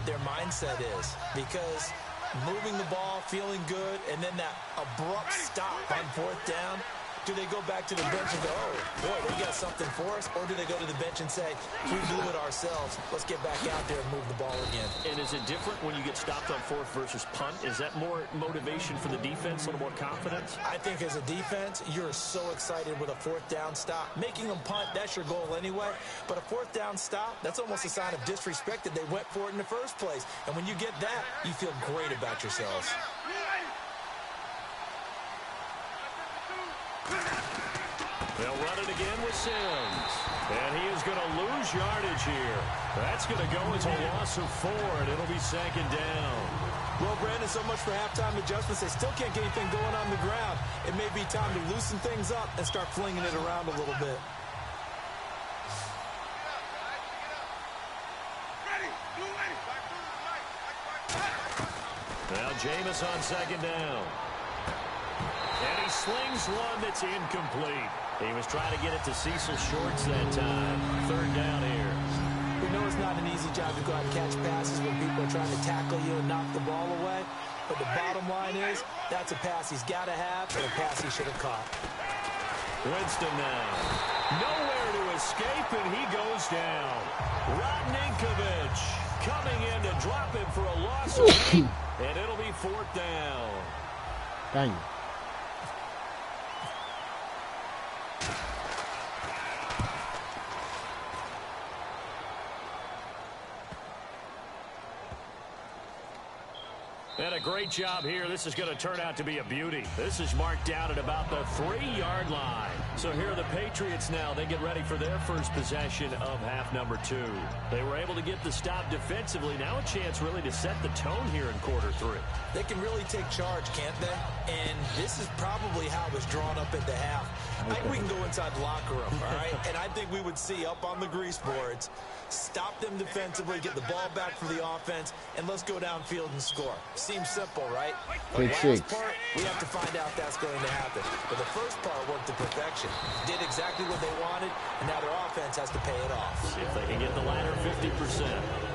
what their mindset is, because moving the ball, feeling good, and then that abrupt stop on fourth down. Do they go back to the bench and go, oh, boy, they got something for us? Or do they go to the bench and say, we blew it ourselves. Let's get back out there and move the ball again. And is it different when you get stopped on fourth versus punt? Is that more motivation for the defense, a little more confidence? I think as a defense, you're so excited with a fourth down stop. Making them punt, that's your goal anyway. But a fourth down stop, that's almost a sign of disrespect that they went for it in the first place. And when you get that, you feel great about yourselves. They'll run it again with Sims. And he is going to lose yardage here. That's going to go as a loss of 4, and it'll be second down. Well, Brandon, so much for halftime adjustments. They still can't get anything going on the ground. It may be time to loosen things up and start flinging it around a little bit. Now Jameis on second down. And he slings one that's incomplete. He was trying to get it to Cecil Shorts that time. Third down here. We know it's not an easy job to go out and catch passes when people are trying to tackle you and knock the ball away. But the bottom line is, that's a pass he's got to have and a pass he should have caught. Winston now. Nowhere to escape, and he goes down. Rodninkovich coming in to drop him for a loss of 8, and it'll be fourth down. Dang. And a great job here. This is going to turn out to be a beauty. This is marked down at about the 3-yard line. So here are the Patriots now. They get ready for their first possession of half number 2. They were able to get the stop defensively. Now a chance really to set the tone here in quarter 3. They can really take charge, can't they? And this is probably how it was drawn up at the half. I think we can go inside the locker room, all right? And I think we would see up on the grease boards, stop them defensively, get the ball back for the offense, and let's go downfield and score. Seems simple, right? The last part, we have to find out if that's going to happen. But the first part worked to perfection. Did exactly what they wanted, and now their offense has to pay it off. If they can get the latter 50%.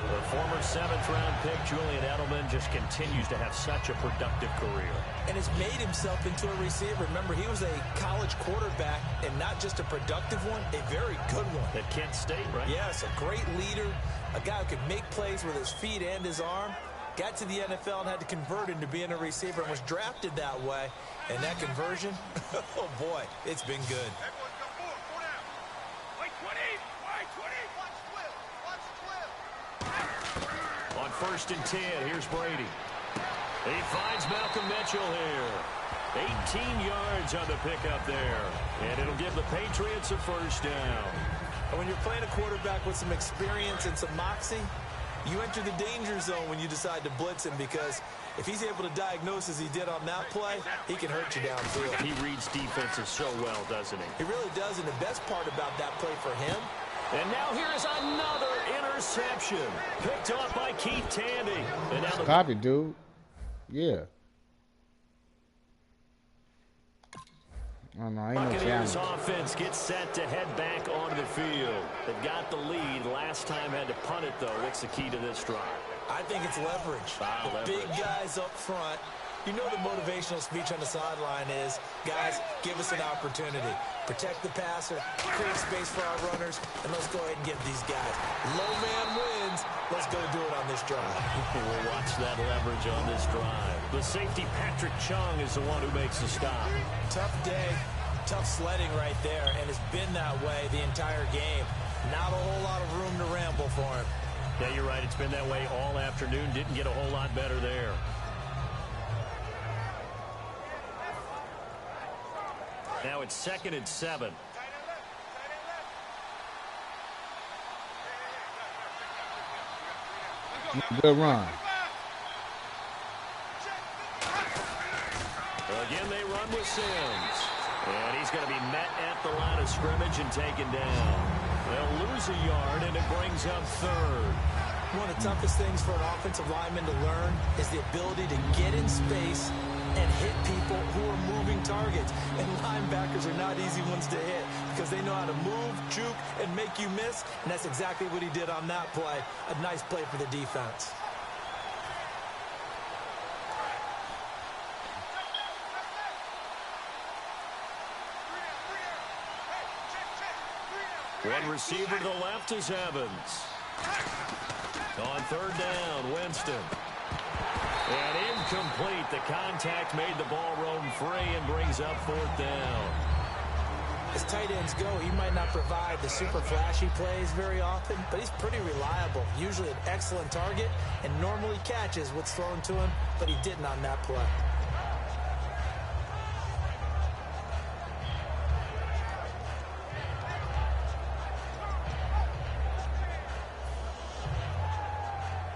The former 7th-round pick, Julian Edelman, just continues to have such a productive career. And has made himself into a receiver. Remember, he was a college quarterback, and not just a productive one, a very good one. At Kent State, right? Yes, a great leader, a guy who could make plays with his feet and his arm. Got to the NFL and had to convert into being a receiver and was drafted that way. And that conversion, oh boy, it's been good. On 1st and 10, here's Brady. He finds Malcolm Mitchell here. 18 yards on the pickup there. And it'll give the Patriots a first down. And when you're playing a quarterback with some experience and some moxie, you enter the danger zone when you decide to blitz him, because if he's able to diagnose as he did on that play, he can hurt you downfield. He reads defenses so well, doesn't he? He really does, and the best part about that play for him. And now here is another interception. Picked off by Keith Tandy. And now Stop it, dude. Yeah. Oh, no, ain't no challenge. Offense gets set to head back onto the field. They've got the lead. Last time had to punt it, though. What's the key to this drive? I think it's leverage. The big guys up front. You know the motivational speech on the sideline is, guys, give us an opportunity. Protect the passer, create space for our runners, and let's go ahead and get these guys. Low man wins. Let's go do it on this drive. We'll watch that leverage on this drive. The safety, Patrick Chung, is the one who makes the stop. Tough day, tough sledding right there, and it's been that way the entire game. Not a whole lot of room to ramble for him. Yeah, you're right. It's been that way all afternoon. Didn't get a whole lot better there. Now it's 2nd and 7. Good run. Again, they run with Sims. And he's going to be met at the line of scrimmage and taken down. They'll lose a yard, and it brings up 3rd. One of the toughest things for an offensive lineman to learn is the ability to get in space and hit people who are moving targets. And linebackers are not easy ones to hit because they know how to move, juke, and make you miss. And that's exactly what he did on that play. A nice play for the defense. One receiver to the left is Evans. On third down, Winston. And incomplete. The contact made the ball roam free and brings up fourth down. As tight ends go, he might not provide the super flashy plays very often, but he's pretty reliable. Usually an excellent target and normally catches what's thrown to him, but he didn't on that play.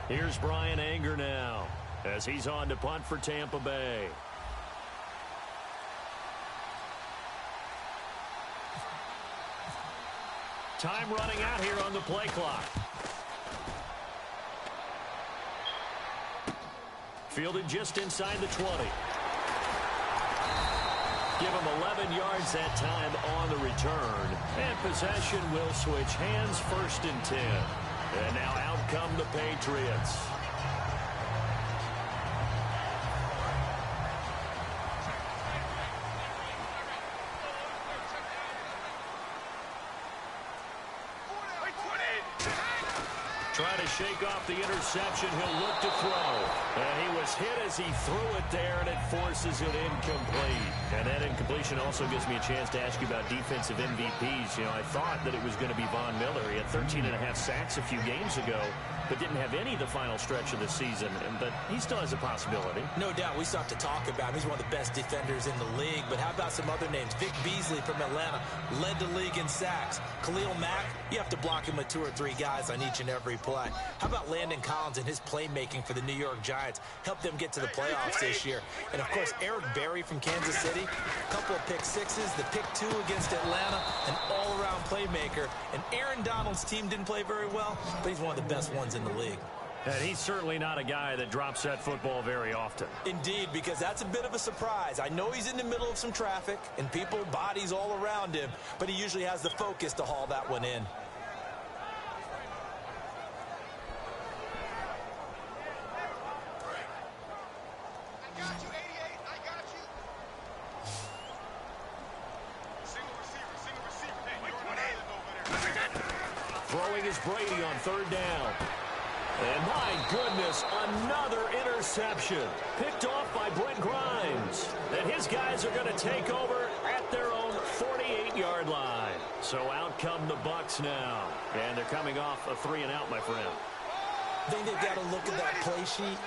Here's Brian Anger now as he's on to punt for Tampa Bay. Time running out here on the play clock. Fielded just inside the 20. Give him 11 yards that time on the return. And possession will switch hands, 1st and 10. And now out come the Patriots. Try to shake off the interception. He'll look to throw. And he was hit as he threw it there, and it forces it incomplete. And that incompletion also gives me a chance to ask you about defensive MVPs. You know, I thought that it was going to be Von Miller. He had 13.5 sacks a few games ago, but didn't have any the final stretch of the season. But he still has a possibility. No doubt. We still have to talk about him. He's one of the best defenders in the league. But how about some other names? Vic Beasley from Atlanta led the league in sacks. Khalil Mack, you have to block him with 2 or 3 guys on each and every play. How about Landon Collins and his playmaking for the New York Giants? Helped them get to the playoffs this year. And, of course, Eric Berry from Kansas City. A couple of pick sixes, the pick 2 against Atlanta, an all-around playmaker. And Aaron Donald's team didn't play very well, but he's one of the best ones in the league. And he's certainly not a guy that drops that football very often. Indeed, because that's a bit of a surprise. I know he's in the middle of some traffic and people, bodies all around him, but he usually has the focus to haul that one in. Throwing is Brady on third down. And my goodness, another interception. Picked off by Brent Grimes. And his guys are going to take over at their own 48-yard line. So out come the Bucs now. And they're coming off a 3-and-out, my friend. I think they've got to look at that play sheet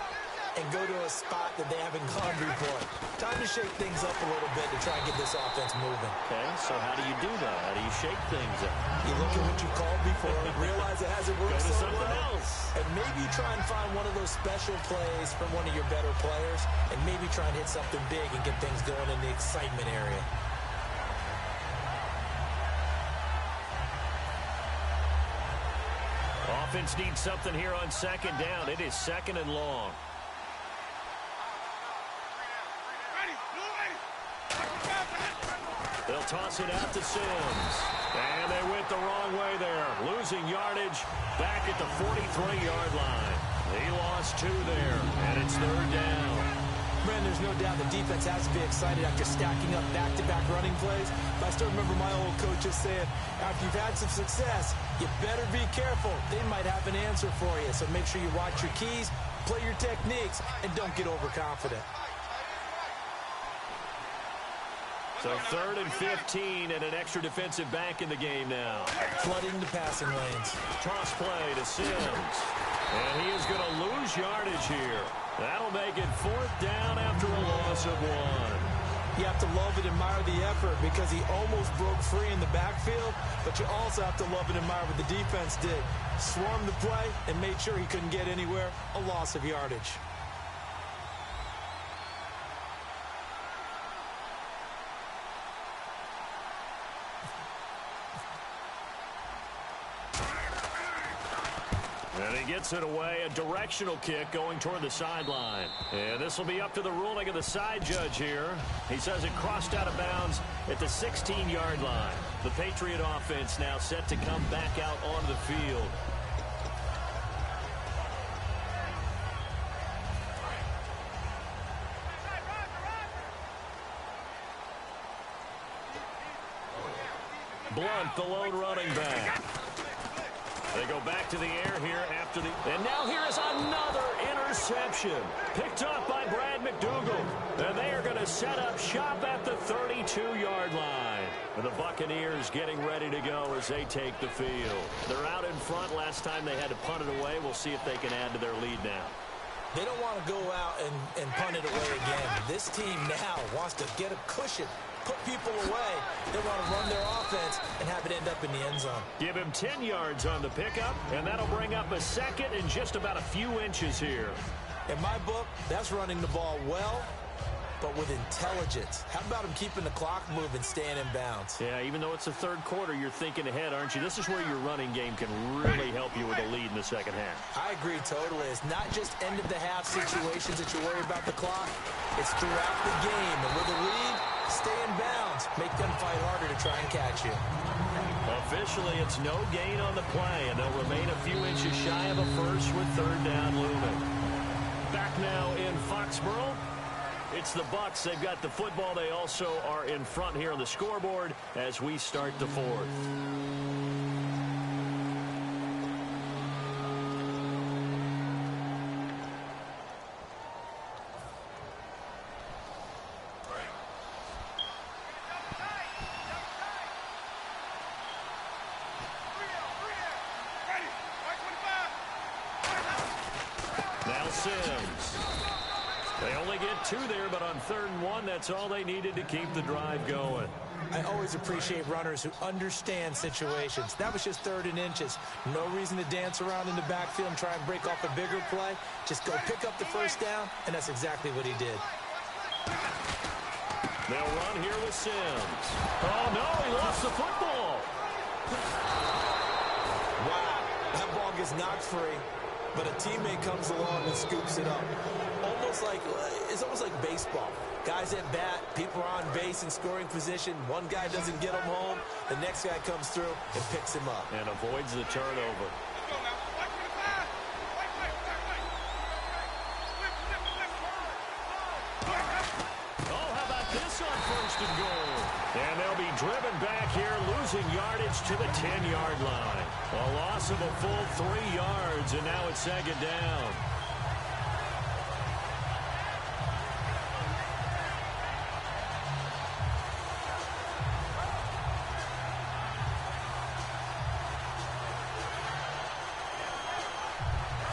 and go to a spot that they haven't gone before. Time to shake things up a little bit to try and get this offense moving. Okay, so how do you do that? How do you shake things up? You look at what you called before, realize it hasn't worked Go to so something well, else. and maybe try and find one of those special plays from one of your better players, and maybe try and hit something big and get things going in the excitement area. Offense needs something here on 2nd down. It is 2nd and long. They'll toss it out to Sims. And they went the wrong way there. Losing yardage back at the 43-yard line. He lost 2 there, and it's 3rd down. Brent, there's no doubt the defense has to be excited after stacking up back-to-back running plays. But I still remember my old coaches saying, after you've had some success, you better be careful. They might have an answer for you. So make sure you watch your keys, play your techniques, and don't get overconfident. So 3rd and 15 and an extra defensive back in the game now. Flooding the passing lanes. Toss play to Sims. And he is going to lose yardage here. That'll make it 4th down after a loss of 1. You have to love and admire the effort because he almost broke free in the backfield, but you also have to love and admire what the defense did. Swarmed the play and made sure he couldn't get anywhere. A loss of yardage. And he gets it away, a directional kick going toward the sideline. And this will be up to the ruling of the side judge here. He says it crossed out of bounds at the 16-yard line. The Patriot offense now set to come back out onto the field. Blunt, the lone running back. They go back to the air here after the... And now here is another interception. Picked up by Brad McDougal. And they are going to set up shop at the 32-yard line. And the Buccaneers getting ready to go as they take the field. They're out in front. Last time they had to punt it away. We'll see if they can add to their lead now. They don't want to go out and punt it away again. This team now wants to get a cushion, put people away. They want to run their offense and have it end up in the end zone. Give him 10 yards on the pickup, and that'll bring up a second and just about a few inches here. In my book, that's running the ball well, but with intelligence. How about him keeping the clock moving, staying in bounds? Yeah, even though it's the third quarter, you're thinking ahead, aren't you? This is where your running game can really help you with a lead in the second half. I agree totally. It's not just end-of-the-half situations that you worry about the clock. It's throughout the game. And with a lead, stay in bounds. Make them fight harder to try and catch you. Officially, it's no gain on the play, and they'll remain a few inches shy of a first with third down looming. Back now in Foxborough. It's the Bucs. They've got the football. They also are in front here on the scoreboard as we start the fourth. Now Sims. They only get two there, but on 3rd and 1, that's all they needed to keep the drive going. I always appreciate runners who understand situations. That was just 3rd and inches. No reason to dance around in the backfield and try and break off a bigger play. Just go pick up the first down, and that's exactly what he did. They'll run here with Sims. Oh, no, he lost the football. Wow, that ball gets knocked free, but a teammate comes along and scoops it up. It's almost like baseball. Guys at bat, people are on base in scoring position. One guy doesn't get him home. The next guy comes through and picks him up. And avoids the turnover. Oh, how about this on 1st and goal? And they'll be driven back here, losing yardage to the 10-yard line. A loss of a full 3 yards, and now it's 2nd down.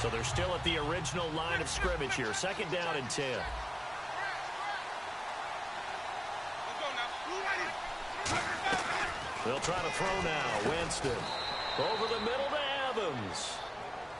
So they're still at the original line of scrimmage here. 2nd down and 10. They'll try to throw now. Winston. Over the middle to Evans.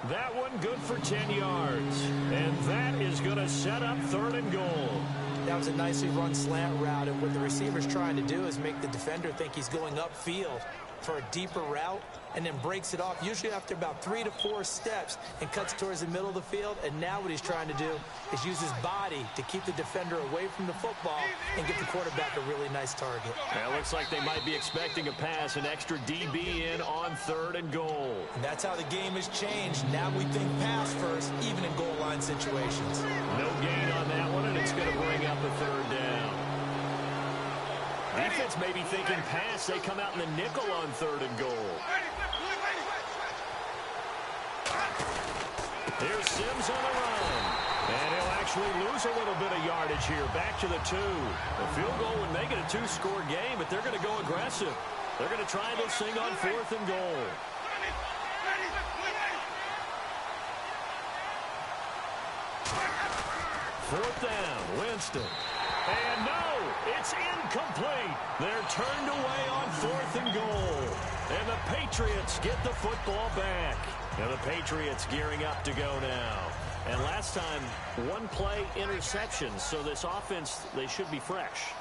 That one good for 10 yards. And that is going to set up 3rd and goal. That was a nicely run slant route. And what the receiver's trying to do is make the defender think he's going upfield for a deeper route, and then breaks it off, usually after about 3 to 4 steps, and cuts towards the middle of the field. And now what he's trying to do is use his body to keep the defender away from the football and get the quarterback a really nice target. Yeah, it looks like they might be expecting a pass, an extra DB in on 3rd and goal. And that's how the game has changed. Now we think pass first, even in goal line situations. No gain on that one, and it's going to bring up a 3rd down. Defense may be thinking pass. They come out in the nickel on 3rd and goal. Here's Sims on the run. And he'll actually lose a little bit of yardage here. Back to the 2. The field goal would make it a 2-score game, but they're going to go aggressive. They're going to try this thing on 4th and goal. Fourth down, Winston. And no, it's incomplete. They're turned away on 4th and goal. And the Patriots get the football back. And the Patriots gearing up to go now. And last time, 1-play interception. So this offense, they should be fresh.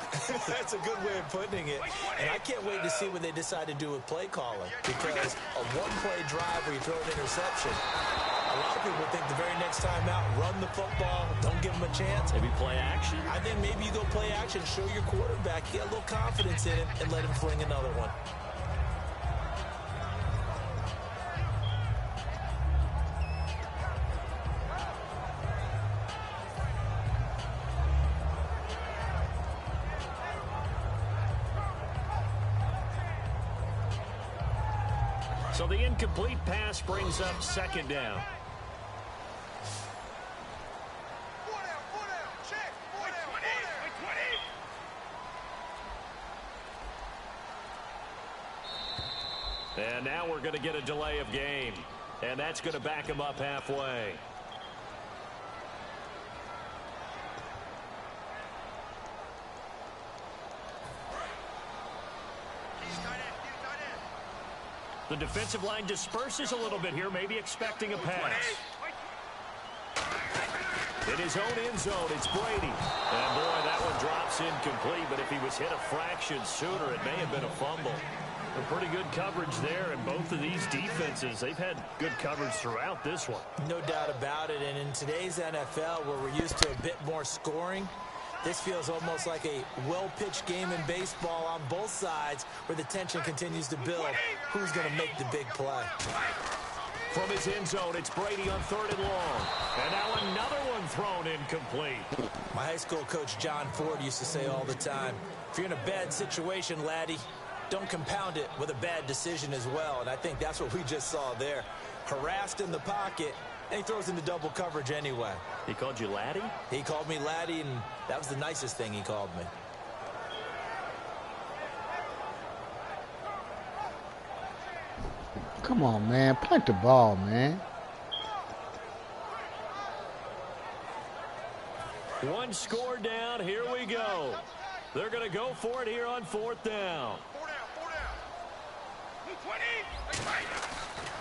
That's a good way of putting it. And I can't wait to see what they decide to do with play calling. Because a 1-play drive where you throw an interception, a lot of people think the very next time out, run the football, don't give them a chance. Maybe play action? I think maybe you go play action, show your quarterback, get a little confidence in him, and let him fling another one. So the incomplete pass brings up second down. And now we're going to get a delay of game. And that's going to back him up halfway. The defensive line disperses a little bit here, maybe expecting a pass. In his own end zone, it's Brady. And boy, that one drops incomplete, but if he was hit a fraction sooner, it may have been a fumble. A pretty good coverage there, and both of these defenses, they've had good coverage throughout this one. No doubt about it, and in today's NFL, where we're used to a bit more scoring, this feels almost like a well-pitched game in baseball on both sides where the tension continues to build. Who's going to make the big play? From his end zone, it's Brady on 3rd and long. And now another one thrown incomplete. My high school coach, John Ford, used to say all the time, if you're in a bad situation, laddie, don't compound it with a bad decision as well. And I think that's what we just saw there. Harassed in the pocket, and he throws into double coverage anyway. He called you laddie? He called me laddie, and that was the nicest thing he called me. Come on, man. Punt the ball, man. One score down. Here we go. They're going to go for it here on 4th down.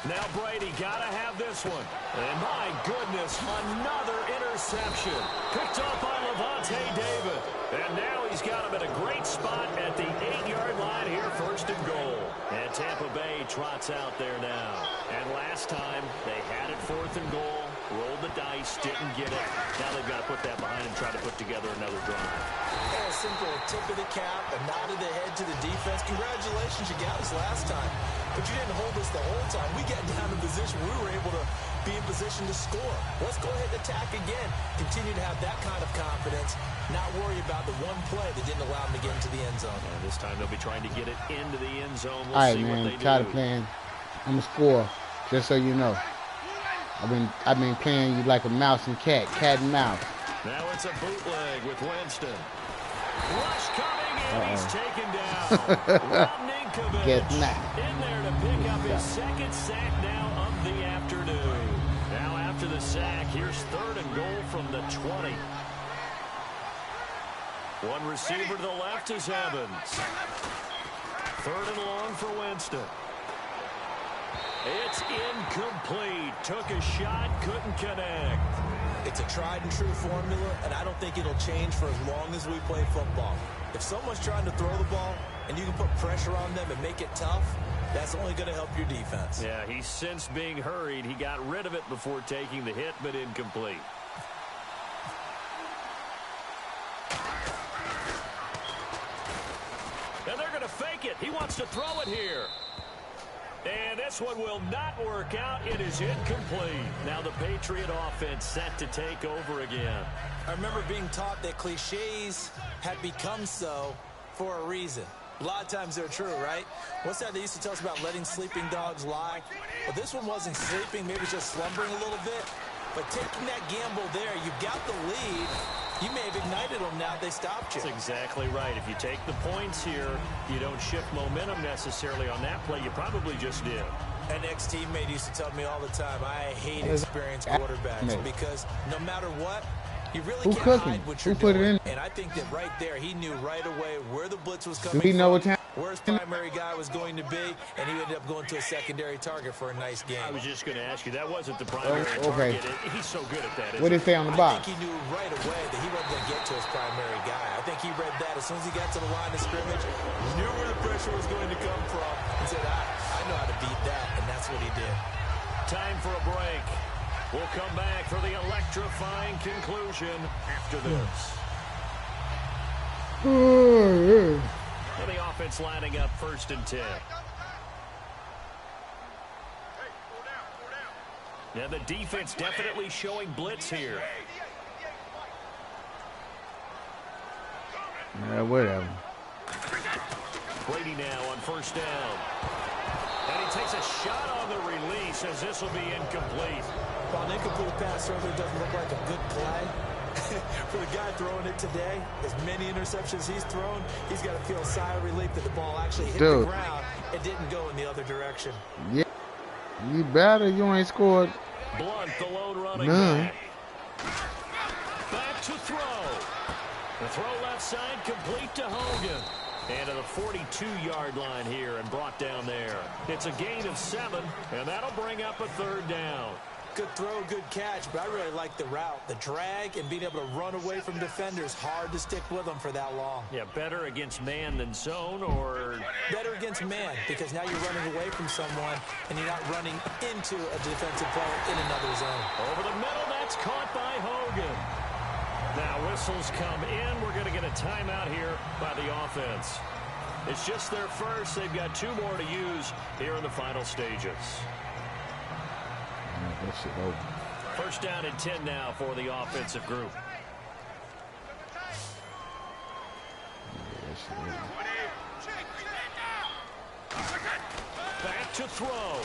Now Brady got to have this one. And my goodness, another interception. Picked up by Levante David. And now he's got him at a great spot at the 8-yard line here, 1st and goal. And Tampa Bay trots out there now. And last time, they had it 4th and goal, rolled the dice, didn't get it. Now they've got to put that behind and try to put together another drive. A simple tip of the cap, a nod of the head to the defense. Congratulations, you got us last time. But you didn't hold us the whole time. We got down in position. We were able to be in position to score. Let's go ahead and attack again. Continue to have that kind of confidence. Not worry about the one play that didn't allow them to get into the end zone. And this time they'll be trying to get it into the end zone. We'll All right, see man. what they Tired do. of playing. I'm a scorer, just so you know. I've been playing you like a mouse and cat and mouse. Now it's a bootleg with Winston. Rush coming in, he's taken down. Guess not. In there to pick up his second sack now of the afternoon. Now after the sack, here's 3rd and goal from the 20. One receiver to the left is Evans. 3rd and long for Winston. It's incomplete. Took a shot, couldn't connect. It's a tried and true formula, and I don't think it'll change for as long as we play football. If someone's trying to throw the ball and you can put pressure on them and make it tough, that's only going to help your defense. Yeah, he's since being hurried. He got rid of it before taking the hit, but incomplete. And they're going to fake it. He wants to throw it here. And this one will not work out. It is incomplete. Now the Patriot offense set to take over again. I remember being taught that cliches had become so for a reason. A lot of times they're true, right? What's that they used to tell us about letting sleeping dogs lie? Well, this one wasn't sleeping, maybe just slumbering a little bit. But taking that gamble there, you got the lead. You may have ignited them now. They stopped you. That's exactly right. If you take the points here, you don't shift momentum necessarily on that play. You probably just did. An ex-teammate used to tell me all the time, I hate experienced quarterbacks because no matter what, you really can't hide what you're doing. And I think that right there, he knew right away where the blitz was coming from, where his primary guy was going to be, and he ended up going to a secondary target for a nice game. I was just going to ask you, that wasn't the primary target. He's so good at that. What did it say on the box? I think he knew right away that he wasn't going to get to his primary guy. I think he read that as soon as he got to the line of scrimmage, knew where the pressure was going to come from, and said, I know how to beat that, and that's what he did. Time for a break. We'll come back for the electrifying conclusion after this. And the offense lining up 1st and 10. Yeah, the defense definitely showing blitz here. Yeah, whatever. Brady now on 1st down. And he takes a shot on the release as this will be incomplete. While an incomplete pass certainly doesn't look like a good play, for the guy throwing it today, as many interceptions he's thrown, he's got to feel a sigh of relief that the ball actually hit the ground and didn't go in the other direction. Yeah, you better. You ain't scored. Blunt, the lone running back. Back to throw. The throw left side complete to Hogan. And to the 42-yard line here and brought down there. It's a gain of 7, and that'll bring up a 3rd down. Good throw, good catch, but I really like the route. The drag and being able to run away from defenders, hard to stick with them for that long. Yeah, better against man than zone, or? Better against man, because now you're running away from someone, and you're not running into a defensive player in another zone. Over the middle, that's caught by Hogan. Now whistles come in. We're going to get a timeout here by the offense. It's just their first. They've got 2 more to use here in the final stages. That shit over. First down and 10 now for the offensive group. Back to throw.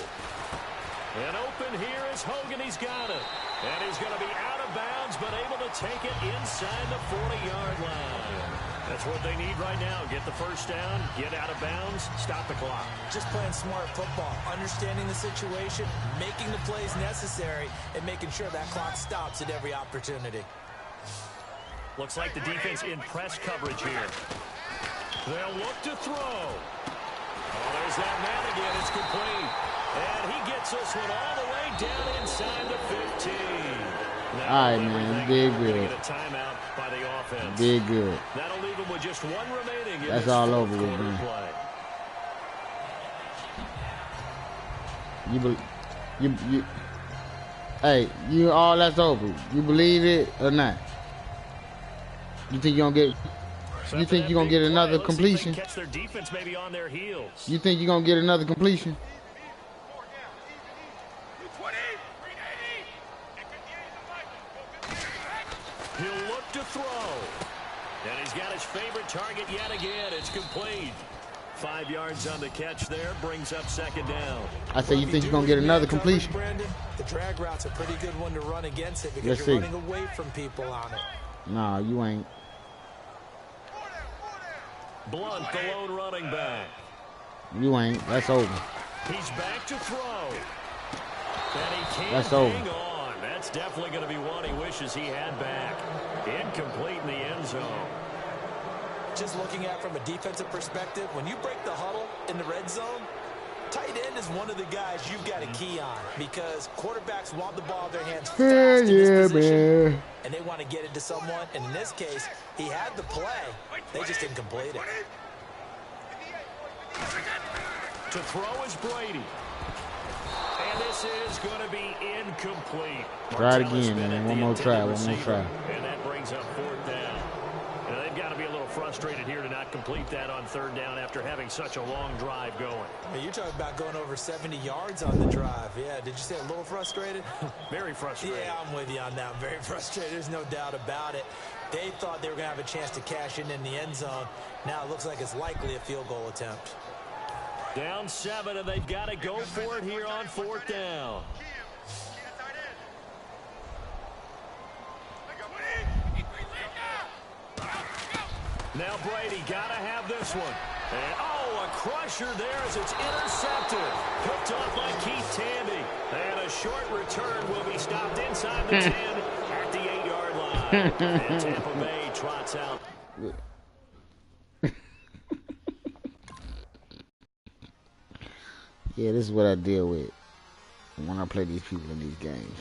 And open here is Hogan. He's got it. And he's going to be out of bounds, but able to take it inside the 40-yard line. That's what they need right now. Get the first down, get out of bounds, stop the clock. Just playing smart football, understanding the situation, making the plays necessary, and making sure that clock stops at every opportunity. Looks like the defense in press coverage here. They'll look to throw. Oh, there's that man again. It's complete. And he gets this one all the way down inside the 15. Now, all right, man. You did good. Get a timeout by the offense. Did good. That'll leave him with just 1 remaining. That's all over with, man. Hey, all that's over. You believe it or not? You think you're gonna get? You think you're gonna get another completion? Catch their defense maybe on their heels. You think you're gonna get another completion? He'll look to throw. And he's got his favorite target yet again. It's complete. 5 yards on the catch there. Brings up 2nd down. I say you think you're going to get another completion? Brandon, the drag route's a pretty good one to run against it because you're running away from people on it. Nah, you ain't. Blunt, the lone running back. You ain't. That's over. He's back to throw. And he can't That's hang over. on. That's definitely going to be one he wishes he had back. Incomplete in the end zone. Just looking at it from a defensive perspective, when you break the huddle in the red zone, tight end is one of the guys you've got a key on because quarterbacks want the ball in their hands fast in this position, man. and they want to get it to someone. And in this case, he had the play. They just didn't complete it. To throw is Brady. And this is going to be incomplete. Try it again, man. One more try. One more try. And that brings up 4th down. Now, they've got to be a little frustrated here to not complete that on 3rd down after having such a long drive going. I mean, you're talking about going over 70 yards on the drive. Yeah, did you say a little frustrated? Very frustrated. Yeah, I'm with you on that. Very frustrated. There's no doubt about it. They thought they were going to have a chance to cash in the end zone. Now it looks like it's likely a field goal attempt. Down 7, and they've got to go for it here on 4th down. Now Brady got to have this one. And, oh, a crusher there as it's intercepted. Picked off by Keith Tandy. And a short return will be stopped inside the 10 at the 8-yard line. And Tampa Bay trots out. Yeah, this is what I deal with when I play these people in these games.